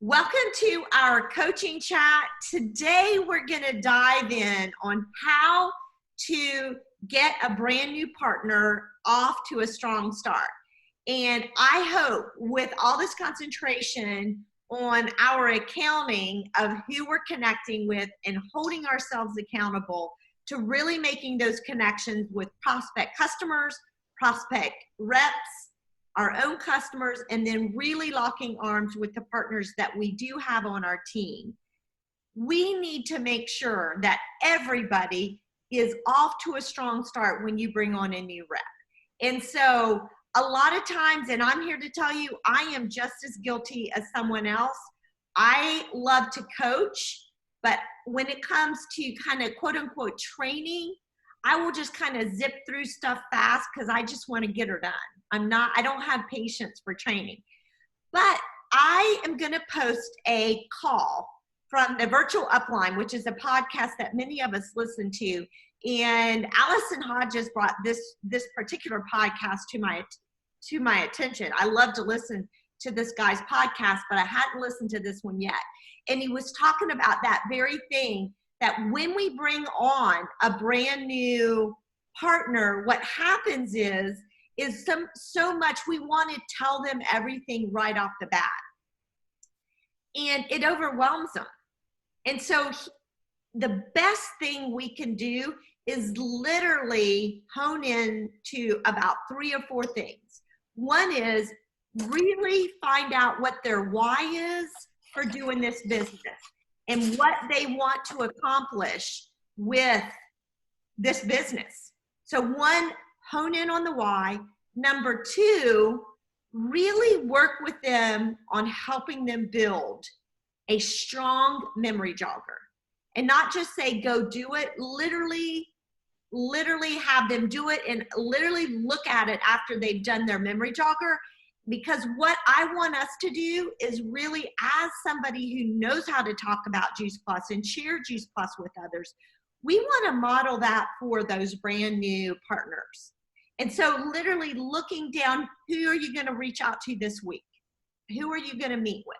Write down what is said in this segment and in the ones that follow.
Welcome to our coaching chat. Today, we're going to dive in on how to get a brand new partner off to a strong start. And I hope with all this concentration on our accounting of who we're connecting with and holding ourselves accountable to really making those connections with prospect customers, prospect reps, our own customers, and then really locking arms with the partners that we do have on our team. We need to make sure that everybody is off to a strong start when you bring on a new rep. And so a lot of times, and I'm here to tell you, I am just as guilty as someone else. I love to coach, but when it comes to kind of quote unquote training, I will just kind of zip through stuff fast because I just want to get her done. I don't have patience for training. But I am going to post a call from the Virtual Upline, which is a podcast that many of us listen to. And Allison Hodges brought this particular podcast to my attention. I love to listen to this guy's podcast, but I hadn't listened to this one yet. And he was talking about that very thing, that when we bring on a brand new partner, what happens is so much we want to tell them everything right off the bat. And it overwhelms them. And so the best thing we can do is literally hone in to about 3 or 4 things. One is really find out what their why is for doing this business and what they want to accomplish with this business. So one, hone in on the why. Number 2, really work with them on helping them build a strong memory jogger. And not just say, go do it, literally have them do it and literally look at it after they've done their memory jogger. Because what I want us to do is really, as somebody who knows how to talk about Juice Plus and share Juice Plus with others, we want to model that for those brand new partners. And so literally looking down, who are you going to reach out to this week? Who are you going to meet with?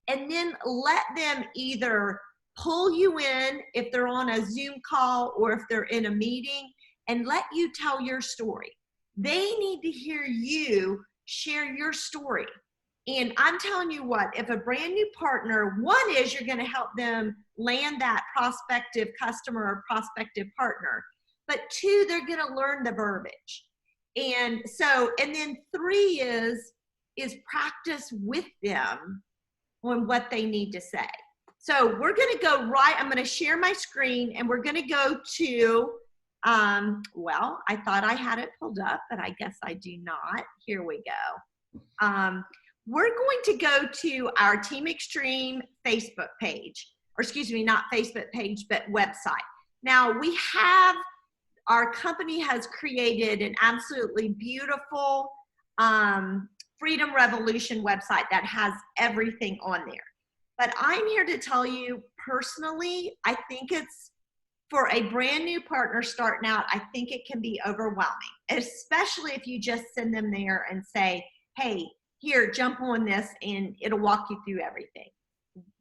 And then let them either pull you in if they're on a Zoom call or if they're in a meeting, and let you tell your story. They need to hear you share your story. And I'm telling you what, if a brand new partner, one is you're going to help them land that prospective customer or prospective partner, but 2, they're going to learn the verbiage. And then 3 is practice with them on what they need to say. So we're going to go I'm going to share my screen and we're going to go to, well, I thought I had it pulled up, but I guess I do not. Here we go. We're going to go to our Team Extreme Facebook page, or excuse me, not Facebook page, but website. Now our company has created an absolutely beautiful Freedom Revolution website that has everything on there. But I'm here to tell you personally, I think it's, for a brand new partner starting out, I think it can be overwhelming, especially if you just send them there and say, hey, here, jump on this and it'll walk you through everything.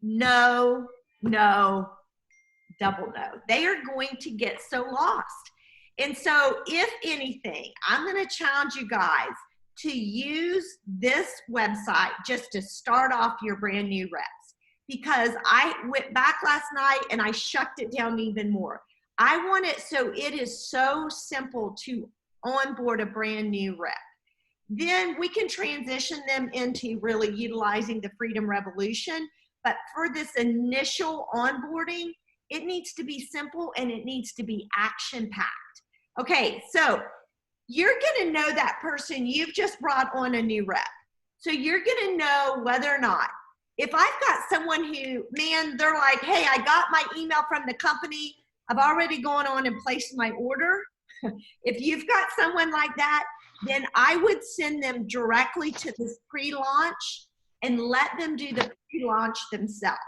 No, double no. They are going to get so lost. And so if anything, I'm going to challenge you guys to use this website just to start off your brand new reps. Because I went back last night and I shucked it down even more. I want it so it is so simple to onboard a brand new rep. Then we can transition them into really utilizing the Freedom Revolution. But for this initial onboarding, it needs to be simple and it needs to be action-packed. Okay, so you're going to know that person you've just brought on a new rep. So you're going to know whether or not, if I've got someone who, man, they're like, hey, I got my email from the company, I've already gone on and placed my order. If you've got someone like that, then I would send them directly to this pre-launch and let them do the pre-launch themselves,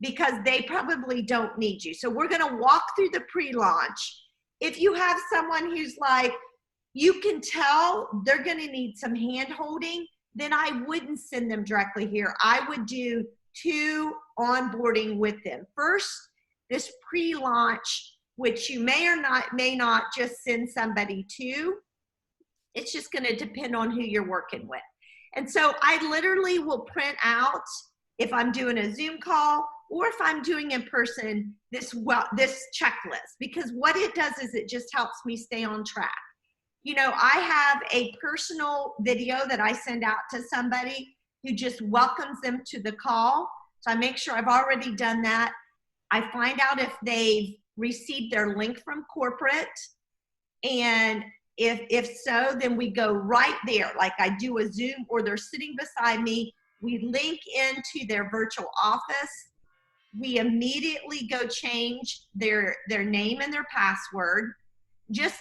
because they probably don't need you. So we're going to walk through the pre-launch. If you have someone who's like, you can tell they're going to need some hand holding, then I wouldn't send them directly here. I would do to onboarding with them. First, this pre-launch, which you may not just send somebody to. It's just going to depend on who you're working with. And so I literally will print out, if I'm doing a Zoom call or if I'm doing in person, this checklist, because what it does is it just helps me stay on track. You know, I have a personal video that I send out to somebody who just welcomes them to the call. So I make sure I've already done that. I find out if they've received their link from corporate, and if so, then we go right there. Like I do a Zoom, or they're sitting beside me. We link into their virtual office. We immediately go change their name and their password. Just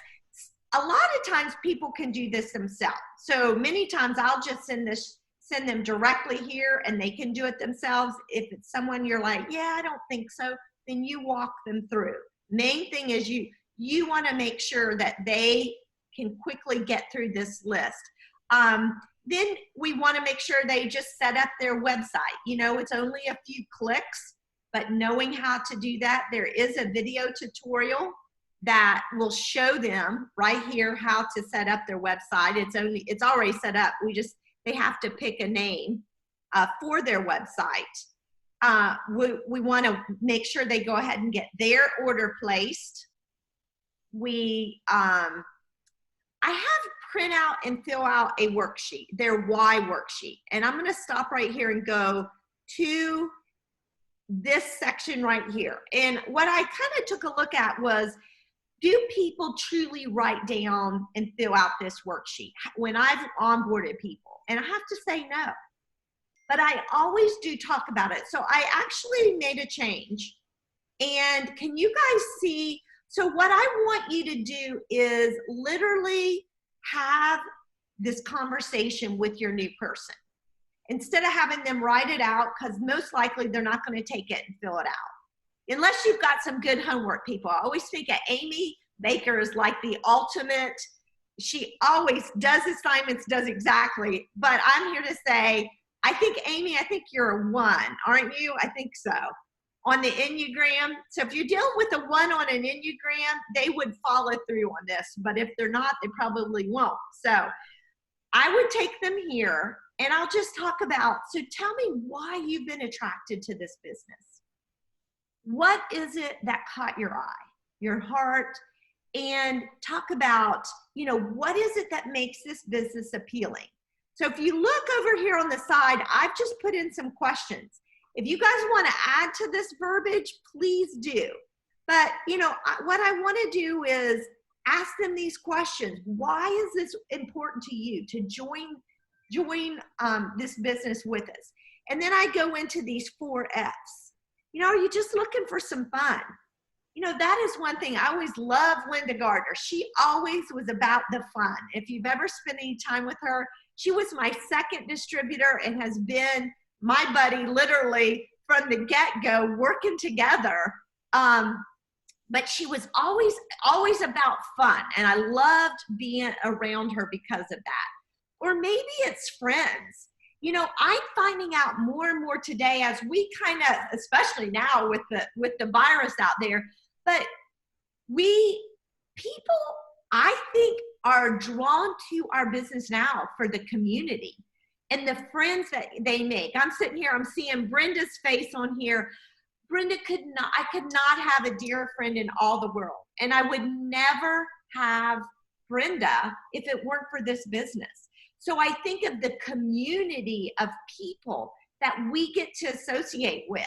a lot of times people can do this themselves. So many times I'll just send them directly here and they can do it themselves. If it's someone you're like, yeah, I don't think so, then you walk them through. Main thing is you want to make sure that they can quickly get through this list. Then we want to make sure they just set up their website. You know, it's only a few clicks, but knowing how to do that, there is a video tutorial that will show them right here how to set up their website. It's already set up. They have to pick a name for their website. We want to make sure they go ahead and get their order placed. I have print out and fill out a worksheet, their why worksheet. And I'm going to stop right here and go to this section right here. And what I kind of took a look at was, do people truly write down and fill out this worksheet when I've onboarded people? And I have to say no. But I always do talk about it. So I actually made a change. And can you guys see? So what I want you to do is literally have this conversation with your new person. Instead of having them write it out, because most likely they're not going to take it and fill it out. Unless you've got some good homework people. I always think of Amy Baker is like the ultimate. She always does assignments, does exactly. But I'm here to say, I think, Amy, I think you're a 1, aren't you? I think so. On the Enneagram. So if you're dealing with a 1 on an Enneagram, they would follow through on this. But if they're not, they probably won't. So I would take them here and I'll just talk about, so tell me why you've been attracted to this business. What is it that caught your eye, your heart? And talk about, you know, what is it that makes this business appealing? So if you look over here on the side, I've just put in some questions. If you guys want to add to this verbiage, please do. But, you know, what I want to do is ask them these questions. Why is this important to you to join this business with us? And then I go into these 4 F's. You know, are you just looking for some fun? You know, that is one thing. I always loved Linda Gardner. She always was about the fun. If you've ever spent any time with her, she was my second distributor and has been my buddy literally from the get-go, working together. But she was always about fun. And I loved being around her because of that. Or maybe it's friends. You know, I'm finding out more and more today as we kind of, especially now with the virus out there, but people, I think, are drawn to our business now for the community and the friends that they make. I'm sitting here, I'm seeing Brenda's face on here. Brenda I could not have a dearer friend in all the world. And I would never have Brenda if it weren't for this business. So I think of the community of people that we get to associate with.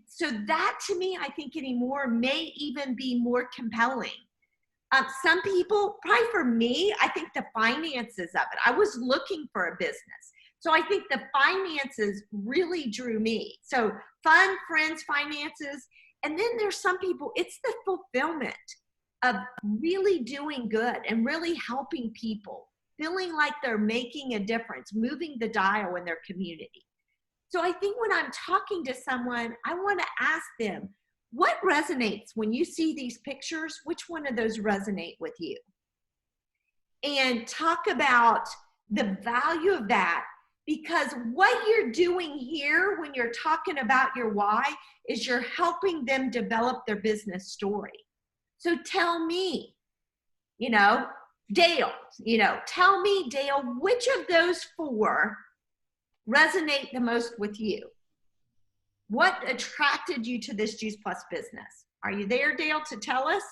So that to me, I think anymore may even be more compelling. Some people, probably for me, I think the finances of it. I was looking for a business. So I think the finances really drew me. So fun, friends, finances. And then there's some people, it's the fulfillment of really doing good and really helping people, feeling like they're making a difference, moving the dial in their community. So I think when I'm talking to someone, I want to ask them, what resonates when you see these pictures? Which one of those resonate with you? And talk about the value of that. Because what you're doing here when you're talking about your why is you're helping them develop their business story. So tell me, Dale, tell me, Dale, which of those 4 resonate the most with you? What attracted you to this Juice Plus business? Are you there, Dale, to tell us?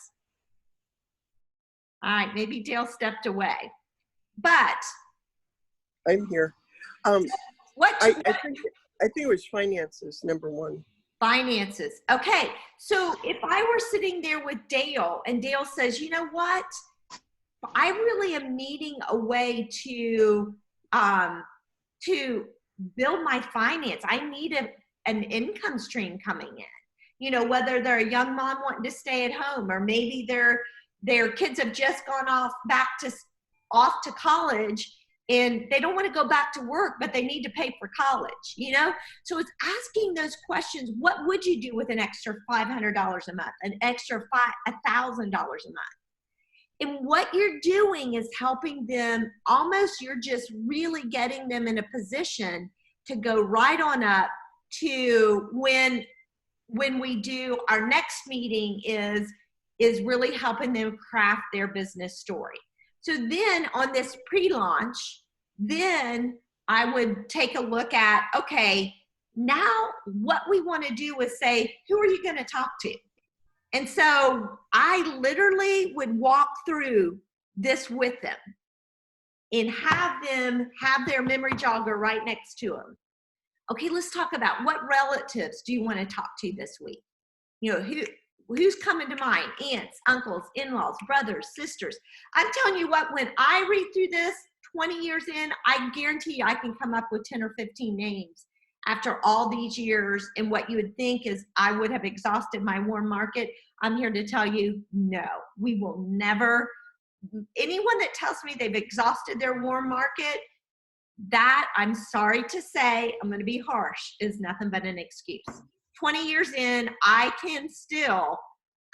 All right, maybe Dale stepped away. But I'm here. I think it was finances, number 1. Finances. Okay, so if I were sitting there with Dale and Dale says, you know what, I really am needing a way to build my finance. I need an income stream coming in. Whether they're a young mom wanting to stay at home, or maybe their kids have just gone off to college and they don't want to go back to work, but they need to pay for college, So it's asking those questions. What would you do with an extra $500 a month, an extra $1,000 a month? And what you're doing is helping them, you're just really getting them in a position to go right on up to when we do our next meeting is really helping them craft their business story. So then on this pre-launch, then I would take a look at, okay, now what we want to do is say, who are you going to talk to? And so I literally would walk through this with them and have them have their memory jogger right next to them. Okay, let's talk about what relatives do you want to talk to this week? Who's coming to mind? Aunts, uncles, in-laws, brothers, sisters. I'm telling you what, when I read through this 20 years in, I guarantee you I can come up with 10 or 15 names after all these years. And what you would think is I would have exhausted my warm market. I'm here to tell you, no, we will never. Anyone that tells me they've exhausted their warm market, that, I'm sorry to say, I'm going to be harsh, is nothing but an excuse. 20 years in, I can still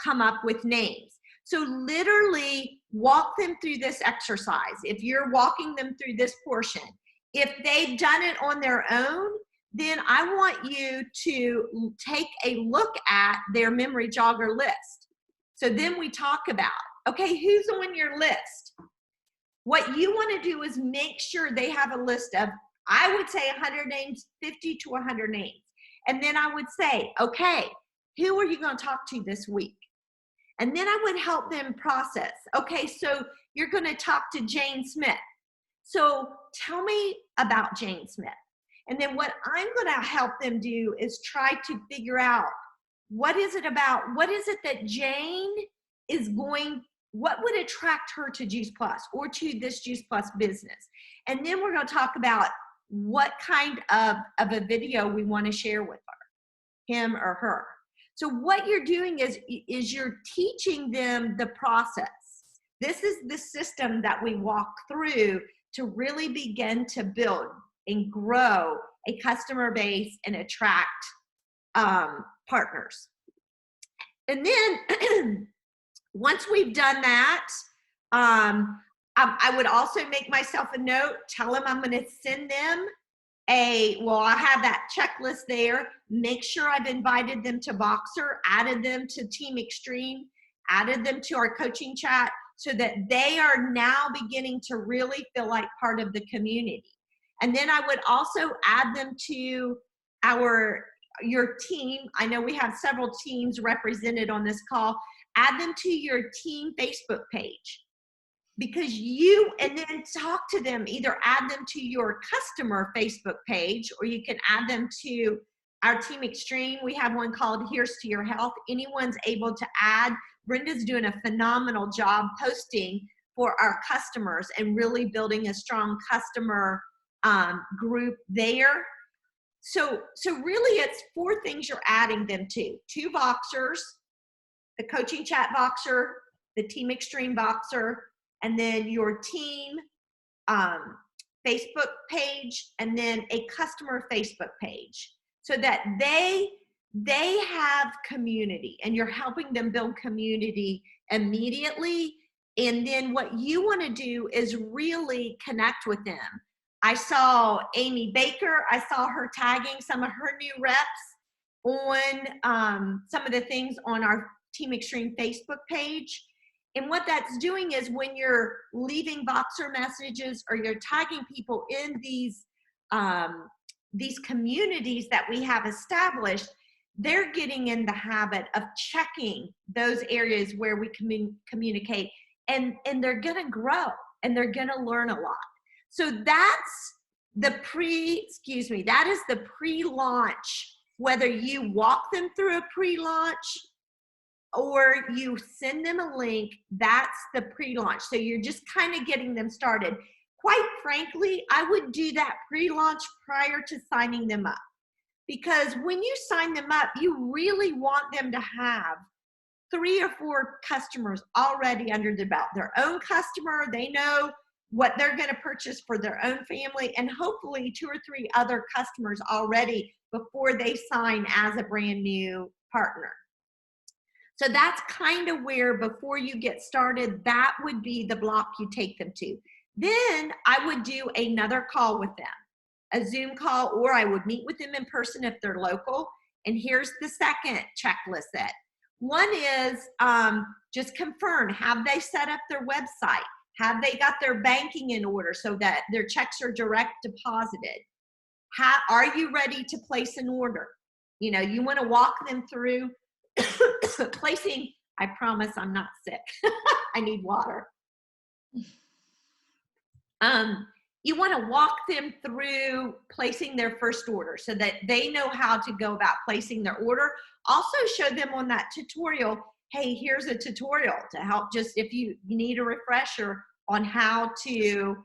come up with names. So literally walk them through this exercise. If you're walking them through this portion, if they've done it on their own, then I want you to take a look at their memory jogger list. So then we talk about, okay, who's on your list? What you want to do is make sure they have a list of, I would say 100 names, 50 to 100 names. And then I would say, okay, who are you going to talk to this week? And then I would help them process. Okay, so you're going to talk to Jane Smith. So tell me about Jane Smith. And then what I'm going to help them do is try to figure out what is it that Jane is what would attract her to Juice Plus or to this Juice Plus business? And then we're going to talk about what kind of a video we want to share with him or her. So what you're doing is you're teaching them the process. This is the system that we walk through to really begin to build and grow a customer base and attract partners. And then once we've done that, I would also make myself a note, tell them I'm going to send them I have that checklist there. Make sure I've invited them to Voxer, added them to Team Extreme, added them to our coaching chat so that they are now beginning to really feel like part of the community. And then I would also add them to your team. I know we have several teams represented on this call. Add them to your team Facebook page. And then talk to them, either add them to your customer Facebook page, or you can add them to our Team Extreme. We have one called Here's to Your Health. Anyone's able to add. Brenda's doing a phenomenal job posting for our customers and really building a strong customer group there. So really it's 4 things you're adding them to. 2 Voxers, the coaching chat Voxer, the Team Extreme Voxer, and then your team Facebook page, and then a customer Facebook page, so that they have community and you're helping them build community immediately. And then what you want to do is really connect with them. I saw Amy Baker. I saw her tagging some of her new reps on some of the things on our Team Extreme Facebook page. And what that's doing is when you're leaving Voxer messages or you're tagging people in these communities that we have established, they're getting in the habit of checking those areas where we communicate, and they're gonna grow and they're gonna learn a lot. So that's the that is the pre-launch, whether you walk them through a pre-launch or you send them a link, that's the pre-launch. So you're just kind of getting them started. Quite frankly, I would do that pre-launch prior to signing them up. Because when you sign them up, you really want them to have 3 or 4 customers already under the belt. Their own customer, they know what they're going to purchase for their own family, and hopefully 2 or 3 other customers already before they sign as a brand new partner. So that's kind of where, before you get started, that would be the block you take them to. Then I would do another call with them, a Zoom call, or I would meet with them in person if they're local. And here's the second checklist set. One is just confirm, have they set up their website? Have they got their banking in order so that their checks are direct deposited? Are you ready to place an order? You know, you want to walk them through placing. I promise I'm not sick. I need water. You want to walk them through placing their first order so that they know how to go about placing their order. Also show them on that tutorial, hey, here's a tutorial to help, just if you need a refresher on how to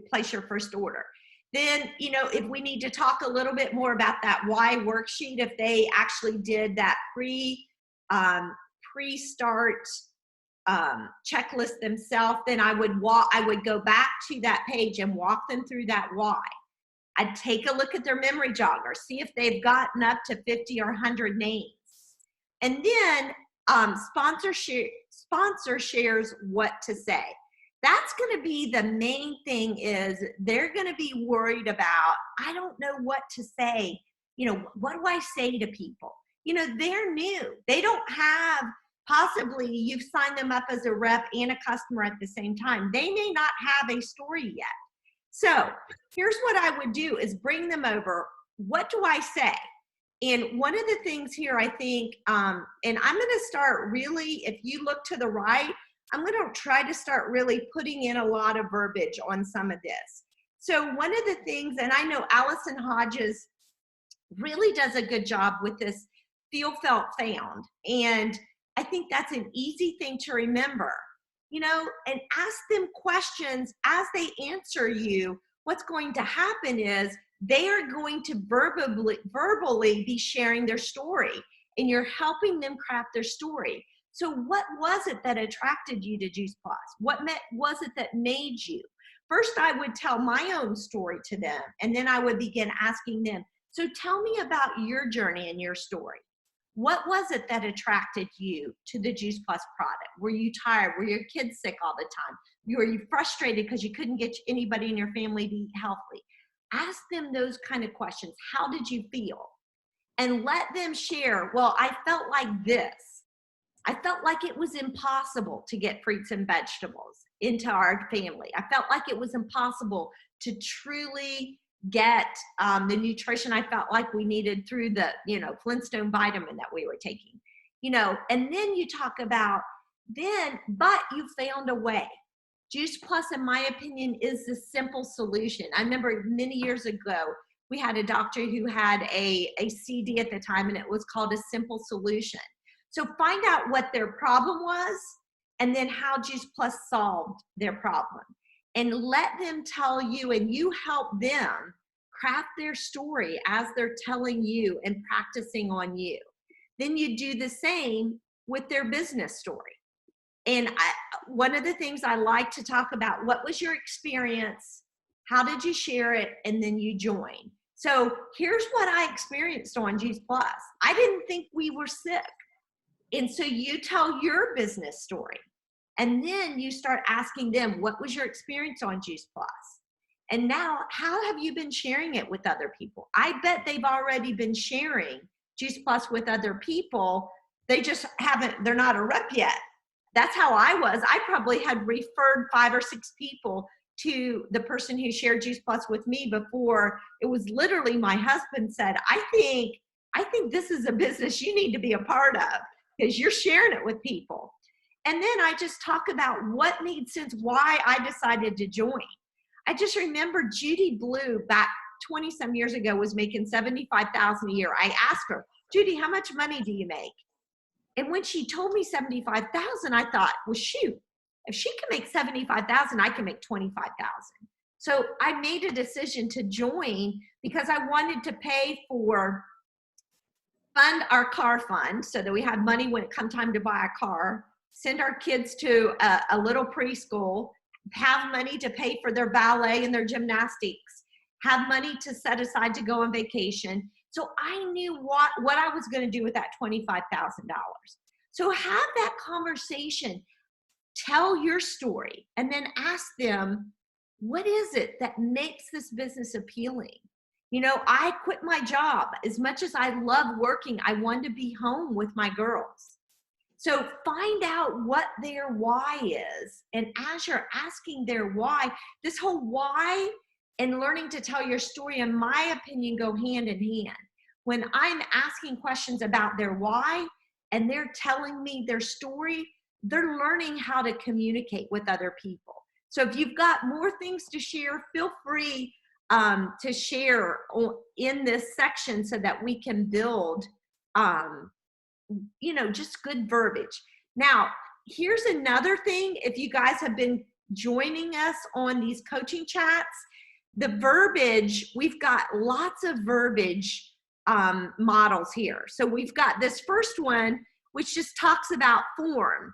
place your first order. Then, you know, if we need to talk a little bit more about that why worksheet, if they actually did that pre-start checklist themselves, then I would go back to that page and walk them through that why. I'd take a look at their memory jogger, see if they've gotten up to 50 or 100 names. And then sponsor shares what to say. That's going to be the main thing, is they're going to be worried about, I don't know what to say. You know, what do I say to people? You know, they're new. They don't have, possibly you've signed them up as a rep and a customer at the same time. They may not have a story yet. So here's what I would do is bring them over. What do I say? And one of the things here, I think, and I'm going to start really, if you look to the right, I'm going to try to start really putting in a lot of verbiage on some of this. So one of the things, and I know Allison Hodges really does a good job with this feel, felt, found. And I think that's an easy thing to remember, you know, and ask them questions as they answer you. What's going to happen is they are going to verbally be sharing their story, and you're helping them craft their story. So what was it that attracted you to Juice Plus? What was it that made you? First, I would tell my own story to them, and then I would begin asking them, so tell me about your journey and your story. What was it that attracted you to the Juice Plus product? Were you tired? Were your kids sick all the time? Were you frustrated because you couldn't get anybody in your family to eat healthy? Ask them those kind of questions. How did you feel? And let them share, well, I felt like this. I felt like it was impossible to get fruits and vegetables into our family. I felt like it was impossible to truly get the nutrition I felt like we needed through the, you know, Flintstone vitamin that we were taking, you know. And then you talk about but you found a way. Juice Plus, in my opinion, is the simple solution. I remember many years ago, we had a doctor who had a CD at the time, and it was called A Simple Solution. So find out what their problem was, and then how Juice Plus solved their problem. And let them tell you, and you help them craft their story as they're telling you and practicing on you. Then you do the same with their business story. And one of the things I like to talk about, what was your experience? How did you share it? And then you join. So here's what I experienced on Juice Plus. I didn't think we were sick. And so you tell your business story. And then you start asking them, what was your experience on Juice Plus? And now, how have you been sharing it with other people? I bet they've already been sharing Juice Plus with other people. They just haven't, they're not a rep yet. That's how I was. I probably had referred 5 or 6 people to the person who shared Juice Plus with me before. It was literally my husband said, I think this is a business you need to be a part of because you're sharing it with people. And then I just talk about what made sense, why I decided to join. I just remember Judy Blue back 20 some years ago was making $75,000 a year. I asked her, Judy, how much money do you make? And when she told me 75,000, I thought, well, shoot, if she can make 75,000, I can make 25,000. So I made a decision to join because I wanted to fund our car fund so that we had money when it come time to buy a car, send our kids to a little preschool, have money to pay for their ballet and their gymnastics, have money to set aside to go on vacation. So I knew what I was going to do with that $25,000. So have that conversation, tell your story, and then ask them, what is it that makes this business appealing? You know, I quit my job. As much as I love working, I wanted to be home with my girls. So find out what their why is. And as you're asking their why, this whole why and learning to tell your story, in my opinion, go hand in hand. When I'm asking questions about their why and they're telling me their story, they're learning how to communicate with other people. So if you've got more things to share, feel free to share in this section so that we can build just good verbiage. Now, here's another thing. If you guys have been joining us on these coaching chats, the verbiage, we've got lots of verbiage models here. So we've got this first one, which just talks about form.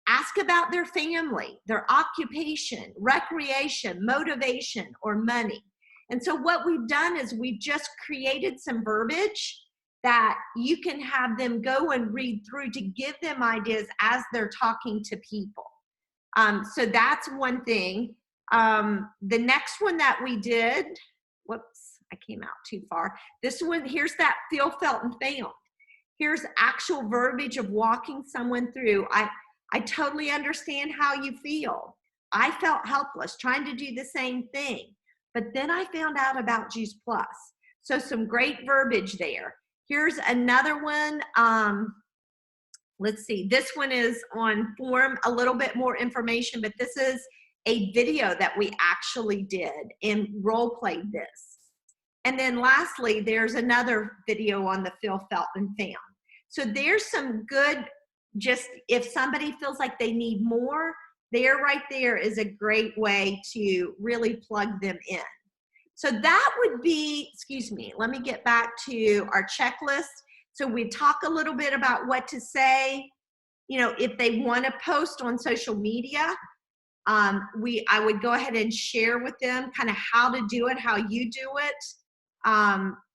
Ask about their family, their occupation, recreation, motivation, or money. And so what we've done is we've just created some verbiage that you can have them go and read through to give them ideas as they're talking to people. So that's one thing. The next one that we did, whoops, I came out too far. This one, here's that feel, felt, and found. Here's actual verbiage of walking someone through. I totally understand how you feel. I felt helpless trying to do the same thing, but then I found out about Juice Plus. So some great verbiage there. Here's another one. Let's see, this one is on form, a little bit more information, but this is a video that we actually did and role played this. And then lastly, there's another video on the feel, felt, and found. So there's some good, just if somebody feels like they need more, right there is a great way to really plug them in. So that would be, excuse me, let me get back to our checklist. So we talk a little bit about what to say. You know, if they want to post on social media, I would go ahead and share with them kind of how to do it, how you do it.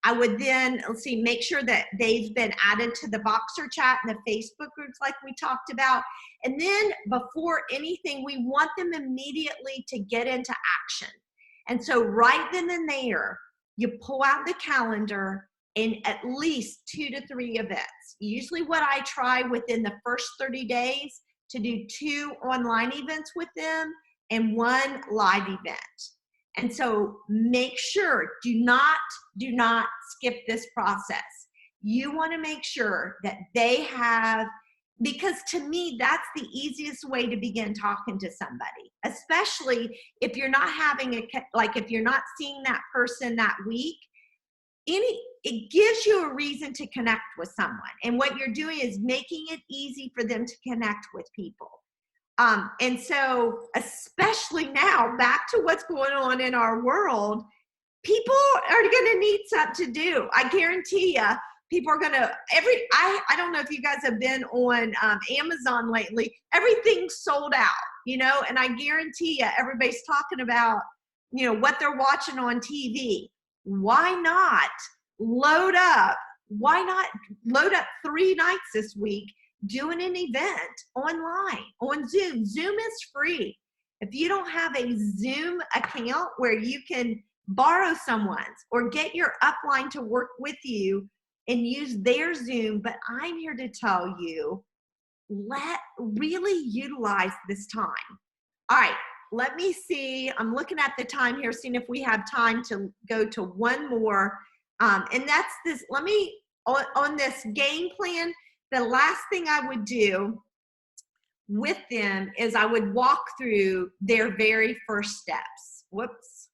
I would then, let's see, make sure that they've been added to the Voxer chat and the Facebook groups like we talked about. And then before anything, we want them immediately to get into action. And so right then and there, you pull out the calendar and at least 2 to 3 events. Usually what I try within the first 30 days to do 2 online events with them and 1 live event. And so make sure, do not skip this process. You want to make sure that they have, because to me, that's the easiest way to begin talking to somebody, especially if you're not having if you're not seeing that person that week, it gives you a reason to connect with someone. And what you're doing is making it easy for them to connect with people. And so, especially now, back to what's going on in our world, people are going to need something to do. I guarantee you, people are going to, I don't know if you guys have been on Amazon lately, everything's sold out, and I guarantee you, everybody's talking about, what they're watching on TV. Why not load up 3 nights this week? doing an event online on Zoom. Zoom is free. If you don't have a Zoom account where you can borrow someone's or get your upline to work with you and use their Zoom, but I'm here to tell you, really utilize this time. All right, let me see. I'm looking at the time here, seeing if we have time to go to one more. And that's this, on this game plan, the last thing I would do with them is I would walk through their very first steps. Whoops.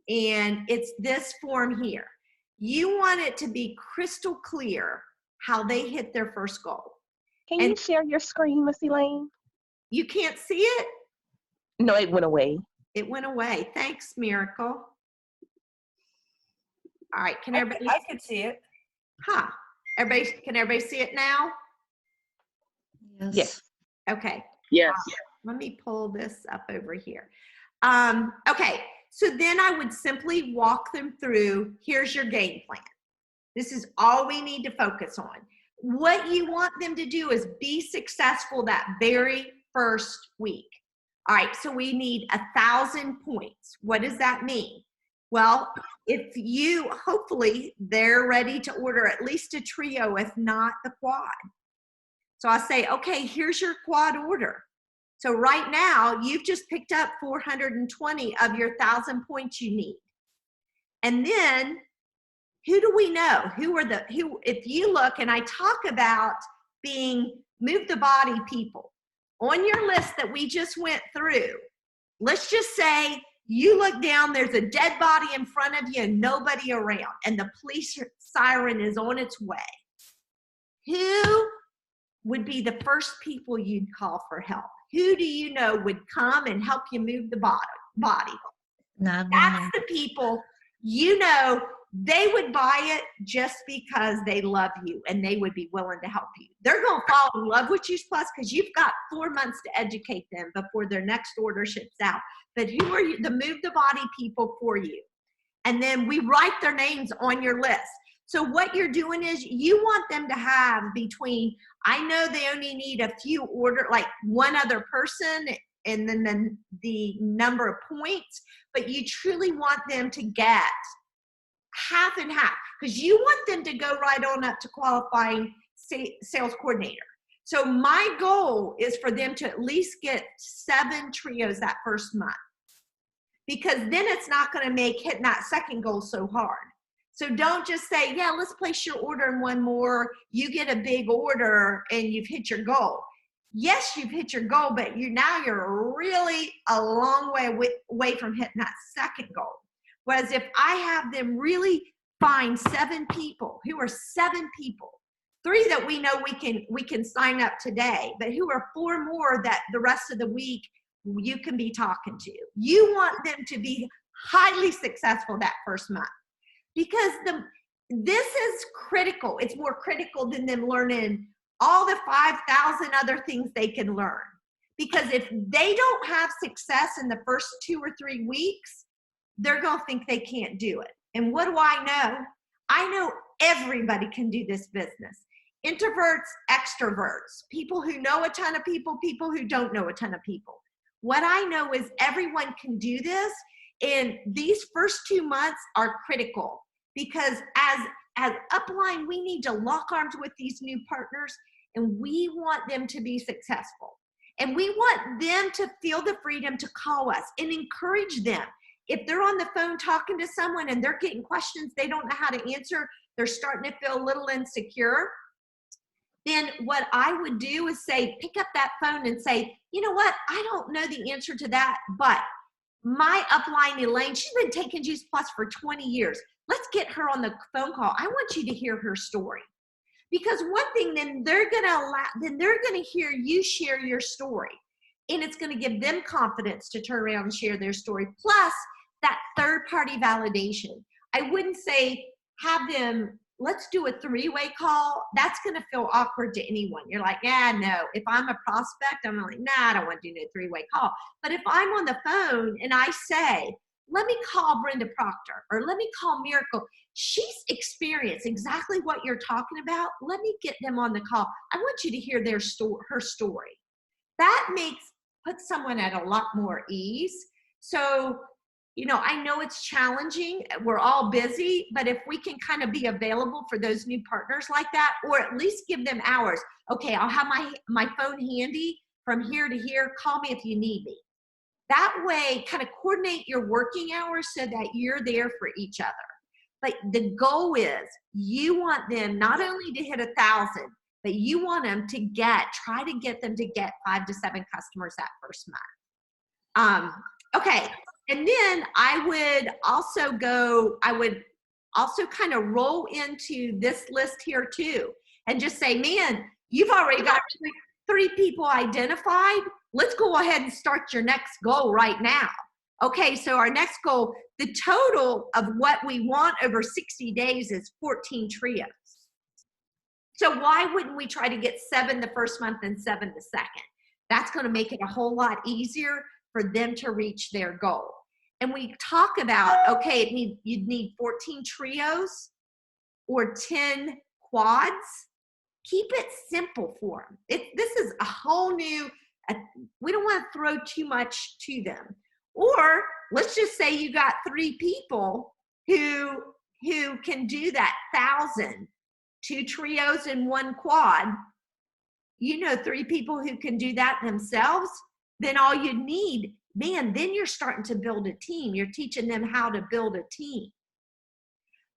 And it's this form here. You want it to be crystal clear how they hit their first goal. Can you share your screen, Miss Elaine? You can't see it? No, it went away. It went away. Thanks, Miracle. All right, can everybody? I can see it. Huh? Can everybody see it now? Yes. Okay. Yes. Let me pull this up over here. Okay, so then I would simply walk them through, here's your game plan. This is all we need to focus on. What you want them to do is be successful that very first week. All right, so we need 1,000 points. What does that mean? Well, if you, hopefully, they're ready to order at least a trio, if not the quad. So I say, okay, here's your quad order. So right now, you've just picked up 420 of your 1,000 points you need. And then, who do we know? Who, if you look, and I talk about being move the body people, on your list that we just went through, let's just say you look down, there's a dead body in front of you and nobody around, and the police siren is on its way. Who would be the first people you'd call for help? Who do you know would come and help you move the body? That's the people, you know, they would buy it just because they love you and they would be willing to help you. They're going to fall in love with Juice Plus because you've got 4 months to educate them before their next order ships out. But who are you, the move the body people for you? And then we write their names on your list. So what you're doing is you want them to have between, I know they only need a few like one other person and then the number of points, but you truly want them to get half and half, because you want them to go right on up to qualifying sales coordinator. So my goal is for them to at least get 7 trios that first month, because then it's not going to make hitting that second goal so hard. So don't just say, yeah, let's place your order and one more. You get a big order and you've hit your goal. Yes, you've hit your goal, but you're really a long way away from hitting that second goal. Whereas if I have them really find 7 people, who are 7 people, 3 that we know we can sign up today, but who are 4 more that the rest of the week you can be talking to. You want them to be highly successful that first month, because this is critical. It's more critical than them learning all the 5,000 other things they can learn. Because if they don't have success in the first 2 or 3 weeks, they're going to think they can't do it. And what do I know? I know everybody can do this business. Introverts, extroverts, people who know a ton of people, people who don't know a ton of people. What I know is everyone can do this, and these first 2 months are critical, because as upline, we need to lock arms with these new partners, and we want them to be successful. And we want them to feel the freedom to call us and encourage them. If they're on the phone talking to someone and they're getting questions they don't know how to answer, they're starting to feel a little insecure, then what I would do is say, pick up that phone and say, you know what, I don't know the answer to that, but my upline Elaine, she's been taking Juice Plus for 20 years. Let's get her on the phone call. I want you to hear her story. Because one thing, then they're gonna hear you share your story. And it's gonna give them confidence to turn around and share their story. Plus, that third-party validation. I wouldn't say have them, let's do a 3-way call. That's gonna feel awkward to anyone. You're like, yeah, no. If I'm a prospect, I'm like, nah, I don't want to do no 3-way call. But if I'm on the phone and I say, let me call Brenda Proctor, or let me call Miracle. She's experienced exactly what you're talking about. Let me get them on the call. I want you to hear her story. That puts someone at a lot more ease. So, I know it's challenging. We're all busy, but if we can kind of be available for those new partners like that, or at least give them hours. Okay, I'll have my phone handy from here to here. Call me if you need me. That way, kind of coordinate your working hours so that you're there for each other. But the goal is you want them not only to hit 1,000, but you want them to try to get them to get 5 to 7 customers that first month. Okay. And then I would also kind of roll into this list here too, and just say, man, you've already got 3 people identified. Let's go ahead and start your next goal right now. Okay, so our next goal, the total of what we want over 60 days is 14 trios. So why wouldn't we try to get 7 the first month and 7 the second? That's going to make it a whole lot easier for them to reach their goal. And we talk about, okay, you'd need 14 trios or 10 quads. Keep it simple for them. This is a whole new, we don't want to throw too much to them. Or let's just say you got 3 people who can do that 1,000, 2 trios and 1 quad. 3 people who can do that themselves, then all you need, man, then you're starting to build a team. You're teaching them how to build a team.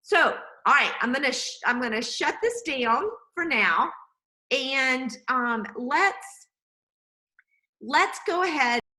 So, all right, I'm gonna shut this down for now, and let's go ahead